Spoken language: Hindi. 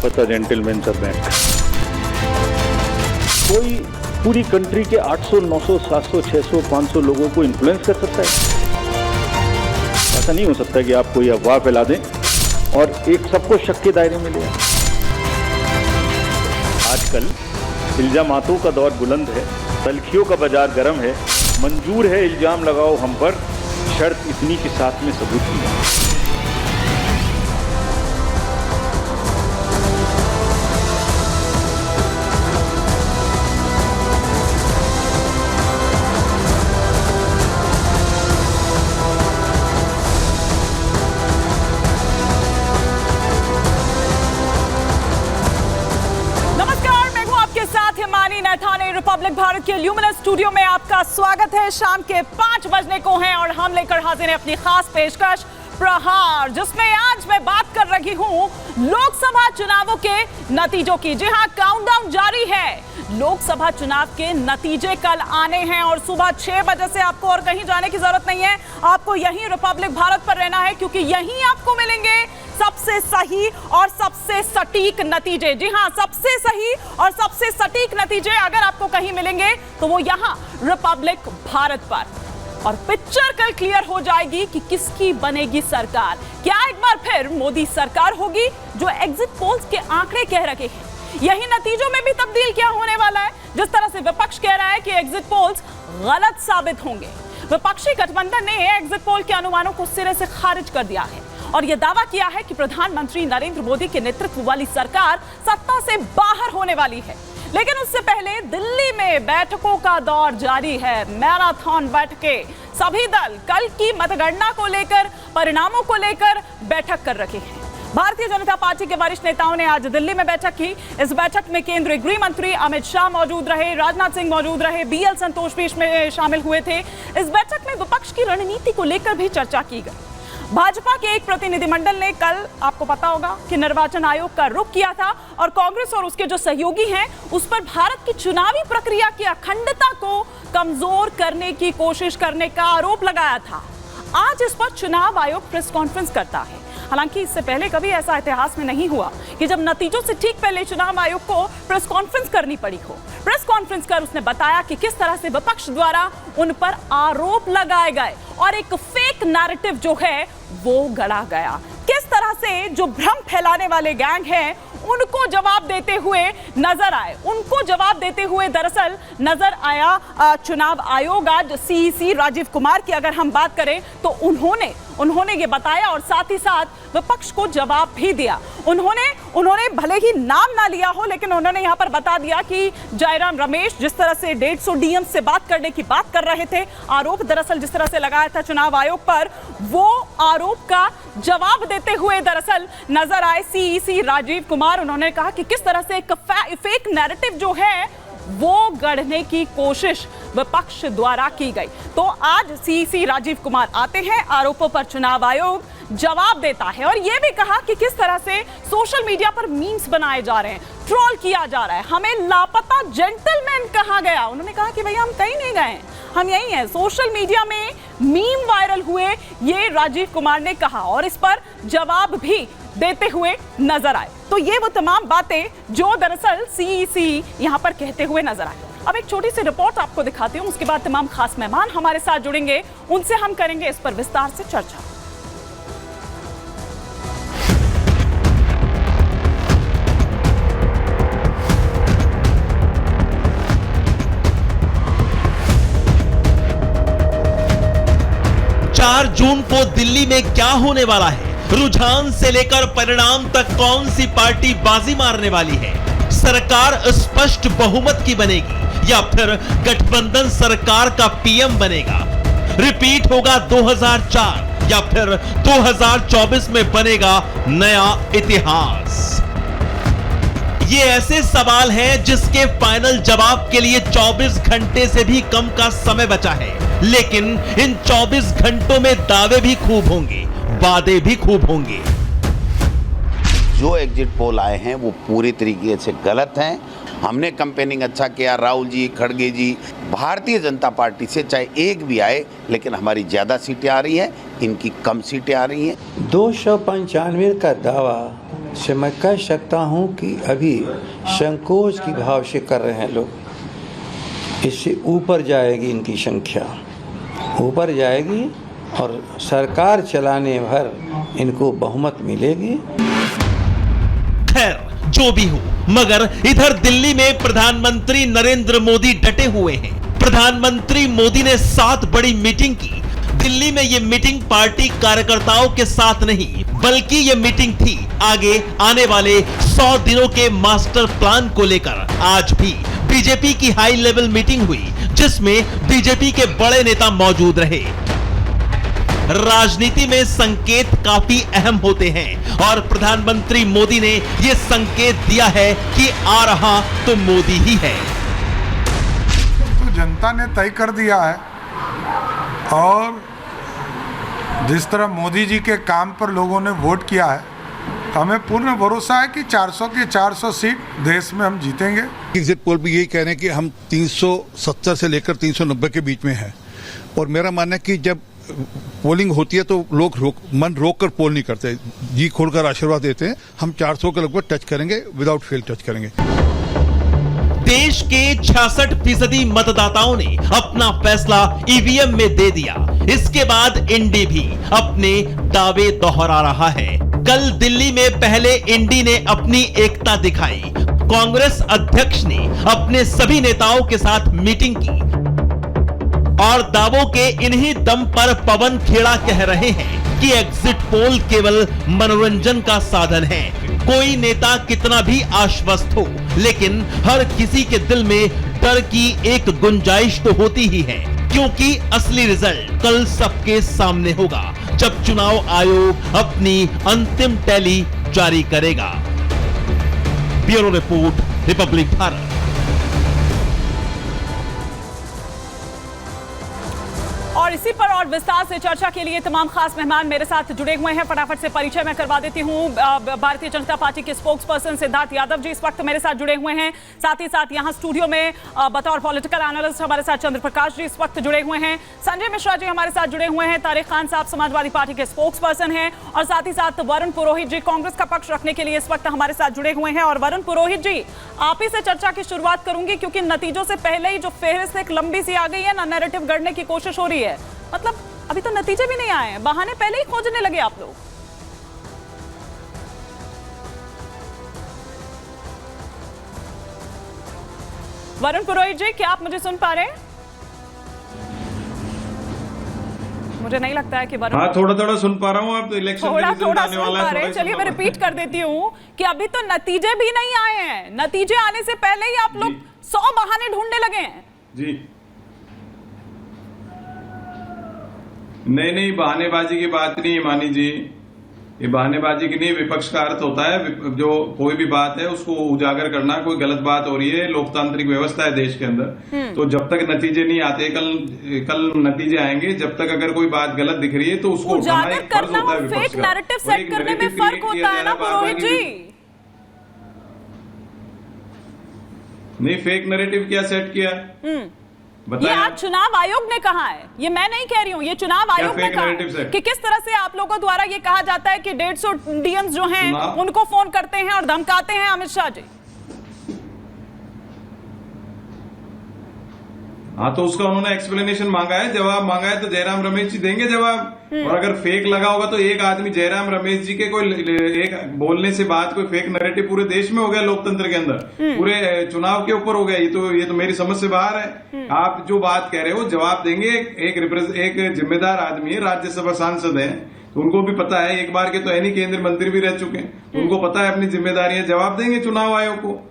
लापता जेंटलमैन सब बैंक। कोई पूरी कंट्री के 800, 900, 700, 600, 500 लोगों को इन्फ्लुएंस कर सकता है? ऐसा नहीं हो सकता कि आप कोई अफवाह फैला दें और एक सबको शक के दायरे में ले आए। आजकल इल्जामातों का दौर बुलंद है, तलखियों का बाजार गर्म है। मंजूर है इल्जाम लगाओ हम पर, शर्त इतनी के साथ में सबूत की। रिपब्लिक भारत के ल्यूमिनस स्टूडियो में आपका स्वागत है। शाम के 5 बजने को हैं और हम लेकर हाजिर हैं अपनी खास पेशकश प्रहार, जिसमें आज मैं बात कर रही हूं लोकसभा चुनावों के नतीजों की। जी हां, काउंटडाउन जारी है। लोकसभा चुनाव के नतीजे कल आने हैं और सुबह 6 बजे से आपको और कहीं जाने की जरूरत नहीं है। आपको यहीं रिपब्लिक भारत पर रहना है, क्योंकि यहीं आपको मिलेंगे सबसे सही और सबसे सटीक नतीजे। जी हां, सबसे सही और सबसे सटीक नतीजे अगर आपको कहीं मिलेंगे तो वो यहां रिपब्लिक भारत पर। और पिक्चर कल क्लियर हो जाएगी कि किसकी बनेगी सरकार। क्या एक बार फिर मोदी सरकार होगी, जो एग्जिट पोल्स के आंकड़े कह रहे हैं? यही नतीजों में भी तब्दील क्या होने वाला है? जिस तरह से विपक्ष कह रहा है कि एग्जिट पोल्स गलत साबित होंगे, विपक्षी गठबंधन ने एग्जिट पोल के अनुमानों को सिरे से खारिज कर दिया है और यह दावा किया है कि प्रधानमंत्री नरेंद्र मोदी के नेतृत्व वाली सरकार सत्ता से बाहर होने वाली है। लेकिन उससे पहले दिल्ली में बैठकों का दौर जारी है, मैराथन बैठकें। सभी दल कल की मतगणना को लेकर, परिणामों को लेकर बैठक कर रहे हैं। भारतीय जनता पार्टी के वरिष्ठ नेताओं ने आज दिल्ली में बैठक की। इस बैठक में केंद्रीय गृह मंत्री अमित शाह मौजूद रहे, राजनाथ सिंह मौजूद रहे, बीएल संतोष भी इसमें शामिल हुए थे। इस बैठक में विपक्ष की रणनीति को लेकर भी चर्चा की गई। भाजपा के एक प्रतिनिधिमंडल ने कल, आपको पता होगा कि निर्वाचन आयोग का रुख किया था और कांग्रेस और उसके जो सहयोगी हैं उस पर भारत की चुनावी प्रक्रिया की अखंडता को कमजोर करने की कोशिश करने का आरोप लगाया था। आज इस पर चुनाव आयोग प्रेस कॉन्फ्रेंस करता है। हालांकि इससे पहले कभी ऐसा इतिहास में नहीं हुआ कि जब नतीजों से ठीक पहले चुनाव आयोग को प्रेस कॉन्फ्रेंस करनी पड़ी हो। प्रेस कॉन्फ्रेंस कर उसने बताया कि किस तरह से विपक्ष द्वारा उन पर आरोप लगाए गए और एक फेक नैरेटिव जो है वो गढ़ा गया। किस तरह से जो भ्रम फैलाने वाले गैंग हैं उनको जवाब देते हुए नजर आए, उनको जवाब देते हुए दरअसल नजर आया चुनाव आयोग। आज सीईसी राजीव कुमार की अगर हम बात करें तो उन्होंने ये बताया और साथ ही साथ विपक्ष को जवाब भी दिया। उन्होंने भले ही नाम ना लिया हो, लेकिन उन्होंने यहाँ पर बता दिया कि जयराम रमेश जिस तरह से 150 डीएम से बात करने की बात कर रहे थे, आरोप दरअसल जिस तरह से लगाया था चुनाव आयोग पर, वो आरोप का जवाब देते हुए दरअसल नजर आए सीईसी राजीव कुमार। उन्होंने कहा कि किस तरह से एक फेक नैरेटिव जो है वो गढ़ने की कोशिश विपक्ष द्वारा की गई। तो आज सीईसी राजीव कुमार आते हैं, आरोपों पर चुनाव आयोग जवाब देता है और यह भी कहा कि किस तरह से सोशल मीडिया पर मीम्स बनाए जा रहे हैं, ट्रोल किया जा रहा है, हमें लापता जेंटलमैन कहा गया। उन्होंने कहा कि भैया हम कहीं नहीं गए, हम यही हैं। सोशल मीडिया में मीम वायरल हुए, ये राजीव कुमार ने कहा और इस पर जवाब भी देते हुए नजर आए। तो ये वो तमाम बातें जो दरअसल सीईसी यहां पर कहते हुए नजर आए। अब एक छोटी सी रिपोर्ट आपको दिखाती हूं, उसके बाद तमाम खास मेहमान हमारे साथ जुड़ेंगे, उनसे हम करेंगे इस पर विस्तार से चर्चा। जून को दिल्ली में क्या होने वाला है? रुझान से लेकर परिणाम तक कौन सी पार्टी बाजी मारने वाली है? सरकार स्पष्ट बहुमत की बनेगी या फिर गठबंधन सरकार का पीएम बनेगा? रिपीट होगा 2004 या फिर 2024 में बनेगा नया इतिहास? ये ऐसे सवाल हैं जिसके फाइनल जवाब के लिए 24 घंटे से भी कम का समय बचा है। लेकिन इन 24 घंटों में दावे भी खूब होंगे, वादे भी खूब होंगे। जो एग्जिट पोल आए हैं वो पूरी तरीके से गलत हैं। हमने कैंपेनिंग अच्छा किया, राहुल जी, खड़गे जी, भारतीय जनता पार्टी से चाहे एक भी आए, लेकिन हमारी ज़्यादा सीटें आ रही हैं, इनकी कम सीटें आ रही हैं। 295 का दावा से मैं कह सकता हूं कि अभी संकोच की भाव से कर रहे हैं लोग। इससे ऊपर जाएगी इनकी संख्या, ऊपर जाएगी और सरकार चलाने भर इनको बहुमत मिलेगी। खैर जो भी हो, मगर इधर दिल्ली में प्रधानमंत्री नरेंद्र मोदी डटे हुए हैं। प्रधानमंत्री मोदी ने 7 बड़ी मीटिंग की। दिल्ली में यह मीटिंग पार्टी कार्यकर्ताओं के साथ नहीं, बल्कि यह मीटिंग थी आगे आने वाले 100 दिनों के मास्टर प्लान को लेकर। आज भी बीजेपी की हाई लेवल मीटिंग हुई, जिसमें बीजेपी के बड़े नेता मौजूद रहे। राजनीति में संकेत काफी अहम होते हैं और प्रधानमंत्री मोदी ने यह संकेत दिया है कि आ रहा तो मोदी ही है। तो जनता ने तय कर दिया है और जिस तरह मोदी जी के काम पर लोगों ने वोट किया है, हमें पूर्ण भरोसा है कि 400 की 400 सीट देश में हम जीतेंगे। एग्जिट पोल भी यही कह रहे हैं कि हम 370 से लेकर 390 के बीच में हैं और मेरा मानना है कि जब पोलिंग होती है तो लोग मन रोक कर पोल नहीं करते, जी खोलकर आशीर्वाद देते हैं। हम 400 के लगभग टच करेंगे, विदाउट फेल टच करेंगे। देश के 66% मतदाताओं ने अपना फैसला ईवीएम में दे दिया। इसके बाद इंडी भी अपने दावे दोहरा रहा है। कल दिल्ली में पहले इंडी ने अपनी एकता दिखाई। कांग्रेस अध्यक्ष ने अपने सभी नेताओं के साथ मीटिंग की और दावों के इन्हीं दम पर पवन खेड़ा कह रहे हैं कि एग्जिट पोल केवल मनोरंजन का साधन है। कोई नेता कितना भी आश्वस्त हो, लेकिन हर किसी के दिल में डर की एक गुंजाइश तो होती ही है, क्योंकि असली रिजल्ट कल सबके सामने होगा जब चुनाव आयोग अपनी अंतिम टैली जारी करेगा। Bureau report, Republic Bharat. और इसी पर और विस्तार से चर्चा के लिए तमाम खास मेहमान मेरे साथ जुड़े हुए हैं। फटाफट से परिचय मैं करवा देती हूं। भारतीय जनता पार्टी के स्पोक्स पर्सन सिद्धार्थ यादव जी इस वक्त मेरे साथ जुड़े हुए हैं। साथ ही साथ यहां स्टूडियो में बतौर पॉलिटिकल एनालिस्ट हमारे साथ चंद्र प्रकाश जी इस वक्त जुड़े हुए हैं। संजय मिश्रा जी हमारे साथ जुड़े हुए हैं। तारिक खान साहब समाजवादी पार्टी के स्पोक्स पर्सन हैं और साथ ही साथ वरुण पुरोहित जी कांग्रेस का पक्ष रखने के लिए इस वक्त हमारे साथ जुड़े हुए हैं। और वरुण पुरोहित जी, आप ही से चर्चा की शुरुआत करूंगी, क्योंकि नतीजों से पहले ही जो फेहरिस्त एक लंबी सी आ गई है ना, नैरेटिव गढ़ने की कोशिश हो रही है। मतलब अभी तो नतीजे भी नहीं आए हैं, बहाने पहले ही खोजने लगे आप लोग। वरुण पुरोहित जी, क्या आप मुझे सुन पा रहे हैं? मुझे नहीं लगता है कि वरुण, हाँ थोड़ा थोड़ा सुन पा रहा हूँ। आप तो इलेक्शन थोड़ा सुन पा रहे हैं। चलिए मैं रिपीट कर देती हूँ कि अभी तो नतीजे भी नहीं आए हैं। नतीजे आने से पहले ही आप लोग 100 बहाने ढूंढने लगे हैं। जी नहीं, बहानेबाजी की बात नहीं है मानी जी, ये बहानेबाजी की नहीं। विपक्ष का अर्थ होता है जो कोई भी बात है उसको उजागर करना। कोई गलत बात हो रही है, लोकतांत्रिक व्यवस्था है देश के अंदर, तो जब तक नतीजे नहीं आते, कल नतीजे आएंगे, जब तक अगर कोई बात गलत दिख रही है तो उसको उजागर करना और फेक नैरेटिव सेट करने में फर्क होता है ना पुरोहित जी। नहीं, फेक नैरेटिव क्या सेट किया ये आज चुनाव आयोग ने कहा है, ये मैं नहीं कह रही हूँ, ये चुनाव आयोग ने कहा है कि किस तरह से आप लोगों द्वारा ये कहा जाता है कि 150 डीएम्स जो हैं उनको फोन करते हैं और धमकाते हैं अमित शाह जी। हाँ, तो उसका उन्होंने एक्सप्लेनेशन मांगा है, जवाब मांगा है, तो जयराम रमेश जी देंगे जवाब। और अगर फेक लगा होगा तो एक आदमी जयराम रमेश जी के कोई एक बोलने से बात कोई फेक नैरेटिव पूरे देश में हो गया, लोकतंत्र के अंदर, पूरे चुनाव के ऊपर हो गया। ये तो मेरी समझ से बाहर है। आप जो बात कह रहे हो जवाब देंगे। एक जिम्मेदार आदमी है, राज्यसभा सांसद है, तो उनको भी पता है, एक बार के तो है नहीं, केंद्रीय मंत्री भी रह चुके हैं, तो उनको पता है अपनी जिम्मेदारियां, जवाब देंगे चुनाव आयोग को।